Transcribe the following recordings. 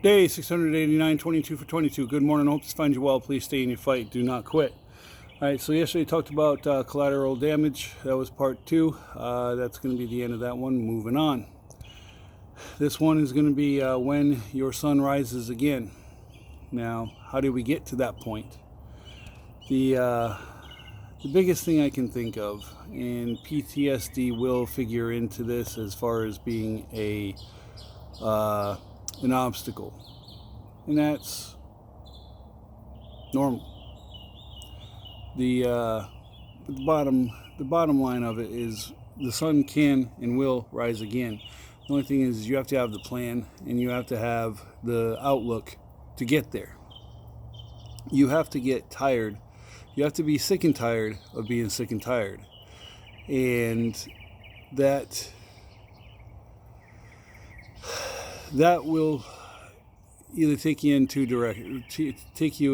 Day 689, 22 for 22. Good morning. Hope this finds you well. Please stay in your fight. Do not quit. All right, so yesterday we talked about collateral damage. That was part 2. That's going to be the end of that one. Moving on. This one is going to be when your sun rises again. Now, how do we get to that point? The biggest thing I can think of, and PTSD will figure into this as far as being an obstacle, and that's normal. The bottom line of it is the sun can and will rise again. The only thing is you have to have the plan and you have to have the outlook to get there. You have to get tired. You have to be sick and tired of being sick and tired, and that will either take you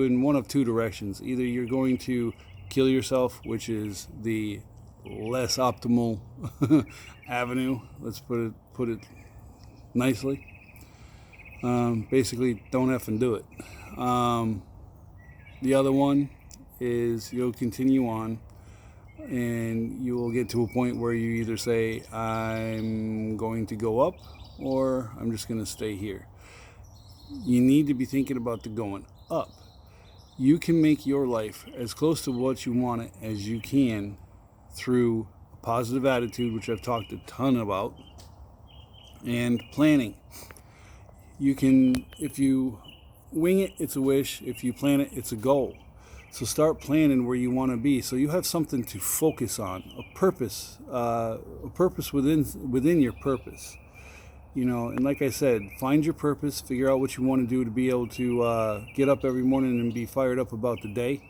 in one of two directions. Either you're going to kill yourself, which is the less optimal avenue. Let's put it nicely. Basically, don't effing do it. The other one is you'll continue on, and you will get to a point where you either say, I'm going to go up, or I'm just going to stay here. You need to be thinking about the going up. You can make your life as close to what you want it as you can through a positive attitude, which I've talked a ton about, and planning. You can, if you wing it, it's a wish. If you plan it, it's a goal. So start planning where you want to be, so you have something to focus on, a purpose within your purpose. You know, and like I said, find your purpose, figure out what you want to do to be able to get up every morning and be fired up about the day.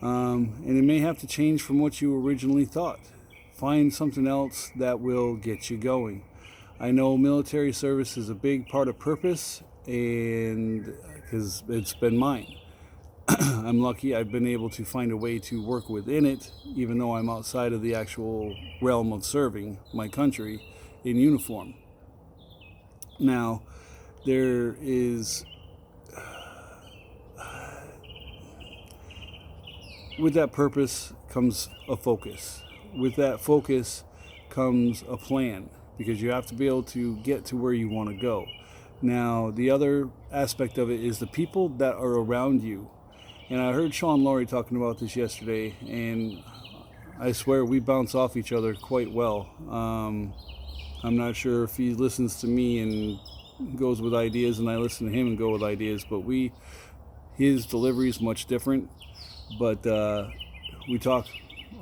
And it may have to change from what you originally thought. Find something else that will get you going. I know military service is a big part of purpose, and because it's been mine. I'm lucky I've been able to find a way to work within it, even though I'm outside of the actual realm of serving my country in uniform. Now, there is, with that purpose comes a focus. With that focus comes a plan, because you have to be able to get to where you want to go. Now, the other aspect of it is the people that are around you. And I heard Sean Laurie talking about this yesterday, and I swear we bounce off each other quite well. I'm not sure if he listens to me and goes with ideas and I listen to him and go with ideas, but his delivery is much different, but we talk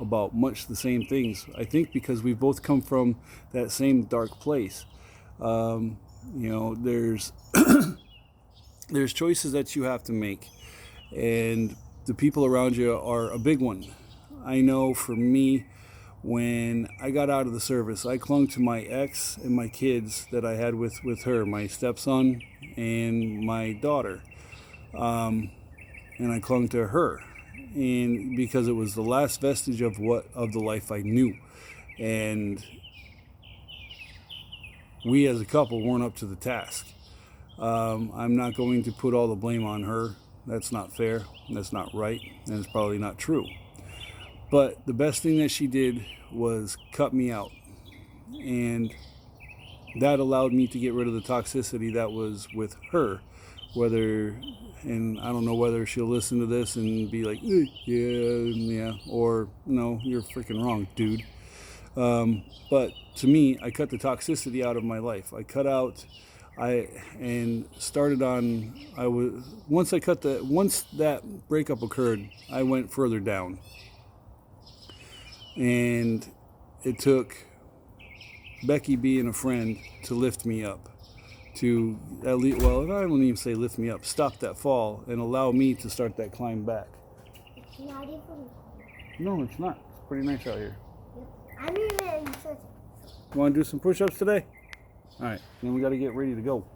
about much the same things. I think because we both come from that same dark place. You know, there's there's choices that you have to make, and the people around you are a big one. I know for me, when I got out of the service, I clung to my ex and my kids that I had with her, my stepson and my daughter. And I clung to her, and because it was the last vestige of the life I knew. And we as a couple weren't up to the task. I'm not going to put all the blame on her. That's not fair. That's not right. And it's probably not true. But the best thing that she did was cut me out. And that allowed me to get rid of the toxicity that was with her. And I don't know whether she'll listen to this and be like, yeah, or no, you're freaking wrong, dude. But to me, I cut the toxicity out of my life. Once that breakup occurred, I went further down. And it took Becky being a friend to lift me up, to at least, well, I wouldn't even say lift me up, stop that fall and allow me to start that climb back. It's not even. No, it's not. It's pretty nice out here. Yep. I'm even. You want to do some push-ups today? All right, then we got to get ready to go.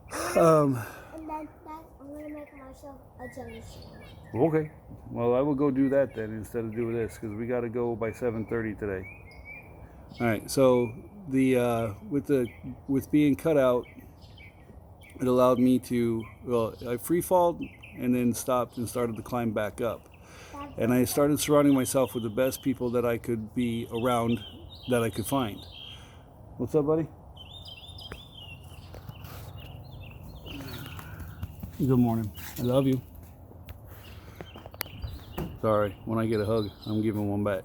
And then I'm gonna make myself a jelly shake. Okay. Well, I will go do that then instead of doing this, because we got to go by 7:30 today. All right. So with being cut out, it allowed me to, well, I free falled and then stopped and started to climb back up. And I started surrounding myself with the best people that I could be around, that I could find. What's up, buddy? Good morning. I love you. Sorry, when I get a hug, I'm giving one back.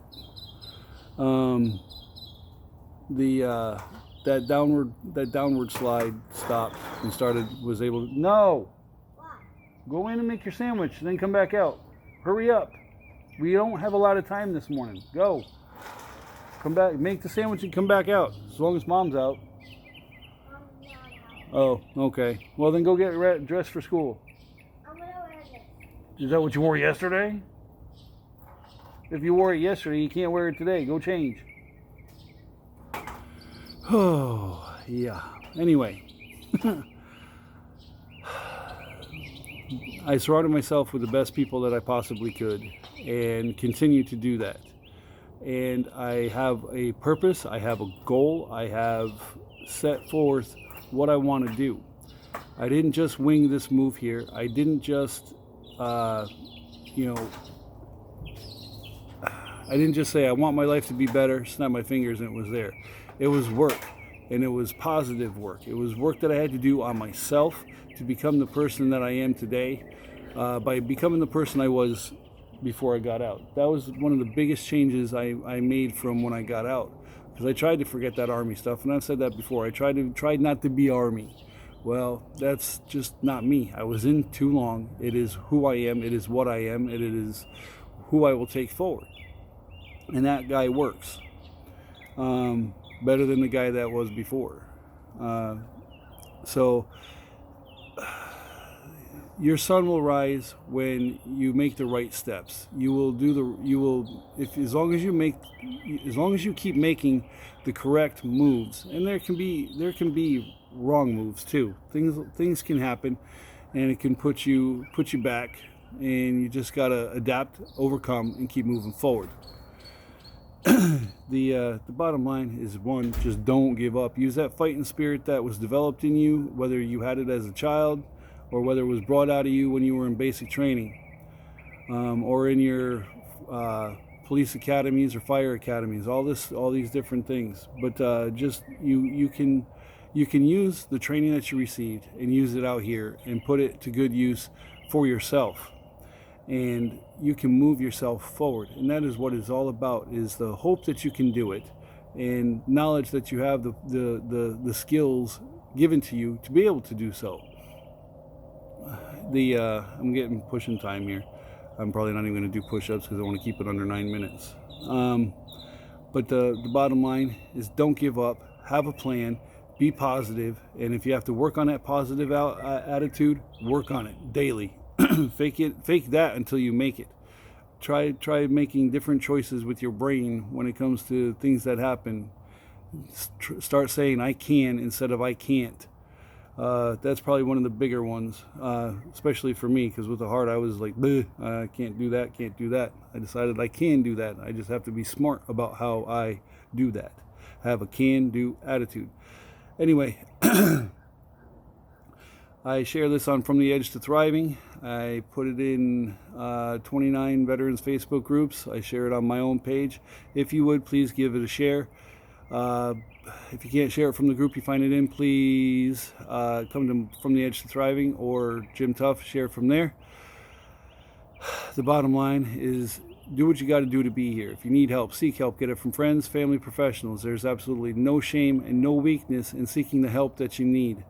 That downward slide stopped and was able to, no! Go in and make your sandwich, then come back out. Hurry up. We don't have a lot of time this morning. Go. Come back, make the sandwich and come back out. As long as mom's out. Oh, okay. Well, then go get dressed for school. I'm gonna wear this. Is that what you wore yesterday? If you wore it yesterday, you can't wear it today. Go change. Oh, yeah. Anyway. I surrounded myself with the best people that I possibly could and continue to do that. And I have a purpose, I have a goal, I have set forth what I want to do. I didn't just wing this move here. I didn't just, I didn't just say I want my life to be better, snap my fingers, and it was there. It was work, and it was positive work. It was work that I had to do on myself to become the person that I am today, by becoming the person I was before I got out. That was one of the biggest changes I made from when I got out, because I tried to forget that Army stuff, and I've said that before. I tried not to be Army. Well, that's just not me. I was in too long. It is who I am. It is what I am. And it is who I will take forward. And that guy works better than the guy that was before. So your sun will rise when you make the right steps. As long as you keep making the correct moves, and there can be wrong moves too. Things can happen, and it can put you back, and you just gotta adapt, overcome, and keep moving forward. The bottom line is, one, just don't give up. Use that fighting spirit that was developed in you, whether you had it as a child or whether it was brought out of you when you were in basic training, or in your police academies or fire academies. All these different things. But just you can use the training that you received and use it out here and put it to good use for yourself. And you can move yourself forward, and that is what it's all about, is the hope that you can do it and knowledge that you have the skills given to you to be able to do so. I'm getting pushing time here. I'm probably not even going to do push-ups because I want to keep it under 9 minutes. But the bottom line is, don't give up, have a plan, be positive, and if you have to work on that positive attitude, work on it daily. Fake that until you make it. Try making different choices with your brain when it comes to things that happen. Start saying I can instead of I can't. That's probably one of the bigger ones, especially for me, because with the heart I was like, I can't do that. I decided I can do that. I just have to be smart about how I do that. Have a can-do attitude. Anyway, I share this on From the Edge to Thriving. I put it in 29 veterans Facebook groups. I share it on my own page. If you would, please give it a share. If you can't share it from the group you find it in, please come to From the Edge to Thriving or Jim Tuff, share it from there. The bottom line is, do what you got to do to be here. If you need help, seek help. Get it from friends, family, professionals. There's absolutely no shame and no weakness in seeking the help that you need.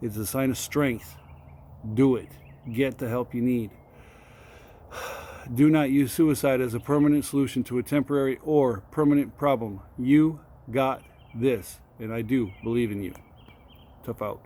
It's a sign of strength. Do it. Get the help you need. Do not use suicide as a permanent solution to a temporary or permanent problem. You got this, and I do believe in you. Tough out.